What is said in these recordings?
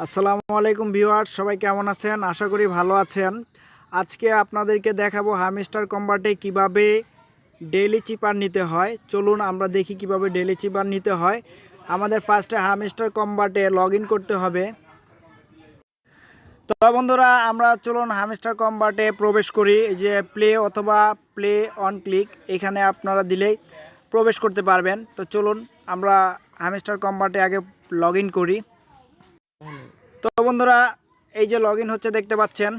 আসসালামু আলাইকুম ভিউয়ার্স, সবাই কেমন আছেন? আশা করি ভালো আছেন। আজকে আপনাদেরকে দেখাবো হামস্টার কম্বাটে কিভাবে ডেইলি চিপার নিতে হয়। চলুন আমরা দেখি কিভাবে ডেইলি চিপার নিতে হয়। আমাদের ফার্স্টে হামস্টার কম্বাটে লগ ইন করতে হবে। তো বন্ধুরা, আমরা চলুন হামস্টার কম্বাটে প্রবেশ করি। এই যে প্লে অথবা প্লে অন ক্লিক, এখানে আপনারা দিলেই প্রবেশ করতে পারবেন। তো চলুন আমরা হামস্টার কম্বাটে আগে লগ ইন করি। তো বন্ধুরা, এই যে লগ ইন হচ্ছে দেখতে পাচ্ছেন।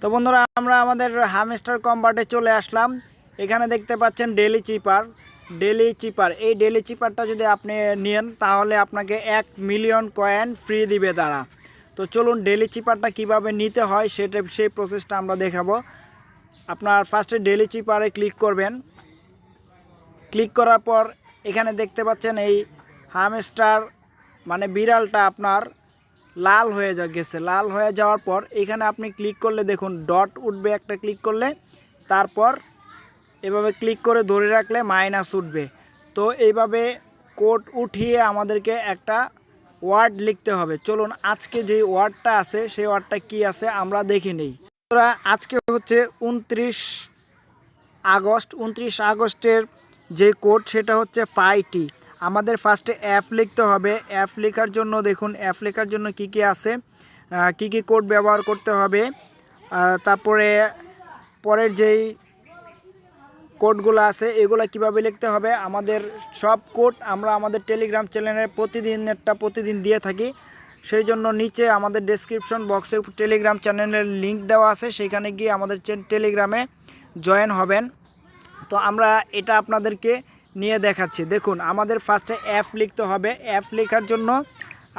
তো বন্ধুরা, আমরা আমাদের হামস্টার কম্বাটে চলে আসলাম। এখানে দেখতে পাচ্ছেন ডেইলি চিপার। এই ডেইলি চিপারটা যদি আপনি নেন তাহলে আপনাকে 1 মিলিয়ন কয়েন ফ্রি দিবে তারা। তো চলুন ডেইলি চিপারটা কিভাবে নিতে হয় সেই প্রসেসটা আমরা দেখাবো। আপনার ফার্স্টে ডেইলি চিপারে ক্লিক করবেন। ক্লিক করার পর এখানে দেখতে পাচ্ছেন এই হামস্টার মানে বিড়ালটা আপনার লাল হয়ে গেছে। লাল হয়ে যাওয়ার পর এখানে আপনি ক্লিক করলে দেখুন ডট উঠবে, একটা ক্লিক করলে তারপর এভাবে ক্লিক করে ধরে রাখলে মাইনাস উঠবে। তো এইভাবে কোড উঠিয়ে আমাদেরকে একটা ওয়ার্ড লিখতে হবে। চলুন আজকে যে ওয়ার্ডটা আছে সেই ওয়ার্ডটা কি আছে আমরা দেখে নিই। আজকে হচ্ছে 29 আগস্টের যে কোড সেটা হচ্ছে 5T। আমাদের ফার্স্টে অ্যাপ লিখতে হবে। অ্যাপ লেখার জন্য দেখুন অ্যাপ লেখার জন্য কি কি আছে, কি কি কোড ব্যবহার করতে হবে, তারপরে পরের যেই কোডগুলো আছে এগুলো কিভাবে লিখতে হবে। আমাদের সব কোড আমরা আমাদের টেলিগ্রাম চ্যানেলে প্রতিদিন দিয়ে থাকি। সেই জন্য নিচে আমাদের ডেসক্রিপশন বক্সে টেলিগ্রাম চ্যানেলের লিঙ্ক দেওয়া আছে, সেখানে গিয়ে আমাদের টেলিগ্রামে জয়েন হবেন। তো আমরা এটা আপনাদেরকে নিয়ে দেখাচ্ছি। দেখুন আমাদের ফার্স্টে অ্যাপ লিখতে হবে। অ্যাপ লেখার জন্য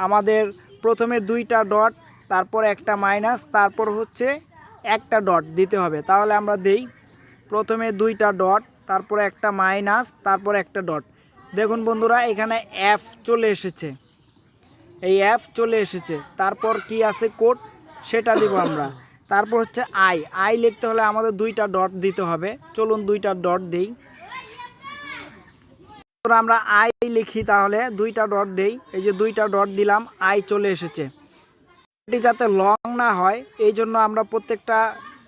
আমাদের প্রথমে 2টা ডট, তারপর একটা মাইনাস, তারপর হচ্ছে একটা ডট দিতে হবে। তাহলে আমরা দেই প্রথমে 2টা ডট, তারপরে একটা মাইনাস, তারপর একটা ডট। দেখুন বন্ধুরা, এখানে অ্যাপ চলে এসেছে। এই অ্যাপ চলে এসেছে। তারপর কি আছে কোড সেটা দিব আমরা। তারপর হচ্ছে আই লিখতে হলে আমাদের 2টা ডট দিতে হবে। চলুন 2টা ডট দিই। আমরা আই লিখি, তাহলে 2টা ডট দেই। এই যে 2টা ডট দিলাম, আই চলে এসেছে। এটি যাতে লং না হয় এই জন্য আমরা প্রত্যেকটা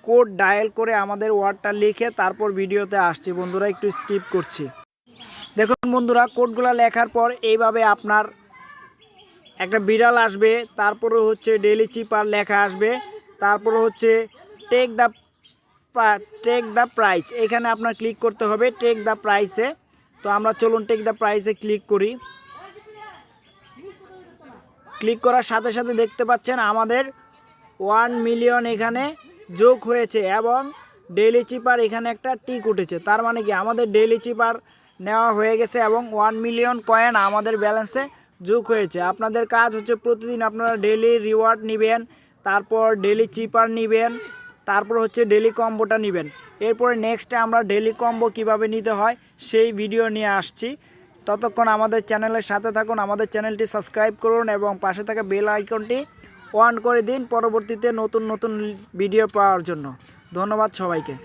কোড ডায়াল করে আমাদের ওয়ার্ডটা লিখে তারপর ভিডিওতে আসছি। বন্ধুরা একটু স্কিপ করছি। দেখুন বন্ধুরা, কোডগুলো লেখার পর এইভাবে আপনার একটা বিড়াল আসবে, তারপরে হচ্ছে ডেইলি চিপার লেখা আসবে, তারপরে হচ্ছে টেক দ্য প্রাইস। এখানে আপনার ক্লিক করতে হবে টেক দ্য প্রাইসে। তো আমরা চলুন টেক দ্য প্রাইসে ক্লিক করি। ক্লিক করার সাথে সাথে দেখতে পাচ্ছেন আমাদের 1 মিলিয়ন এখানে যোগ হয়েছে এবং ডেইলি চিপার এখানে একটা টিক উঠেছে। তার মানে কি আমাদের ডেইলি চিপার নেওয়া হয়ে গেছে এবং 1 মিলিয়ন কয়েন আমাদের ব্যালেন্সে যোগ হয়েছে। আপনাদের কাজ হচ্ছে প্রতিদিন আপনারা ডেইলি রিওয়ার্ড নেবেন, তারপর ডেইলি চিপার নেবেন, তারপর হচ্ছে ডেইলি কম্বোটা নেবেন। এরপরে নেক্সটে আমরা ডেইলি কম্বো কিভাবে নিতে হয় সেই ভিডিও নিয়ে আসছি। ততক্ষণ আমাদের চ্যানেলের সাথে থাকুন, আমাদের চ্যানেলটি সাবস্ক্রাইব করুন এবং পাশে থাকা বেল আইকনটি অন করে দিন পরবর্তীতে নতুন ভিডিও পাওয়ার জন্য। ধন্যবাদ সবাইকে।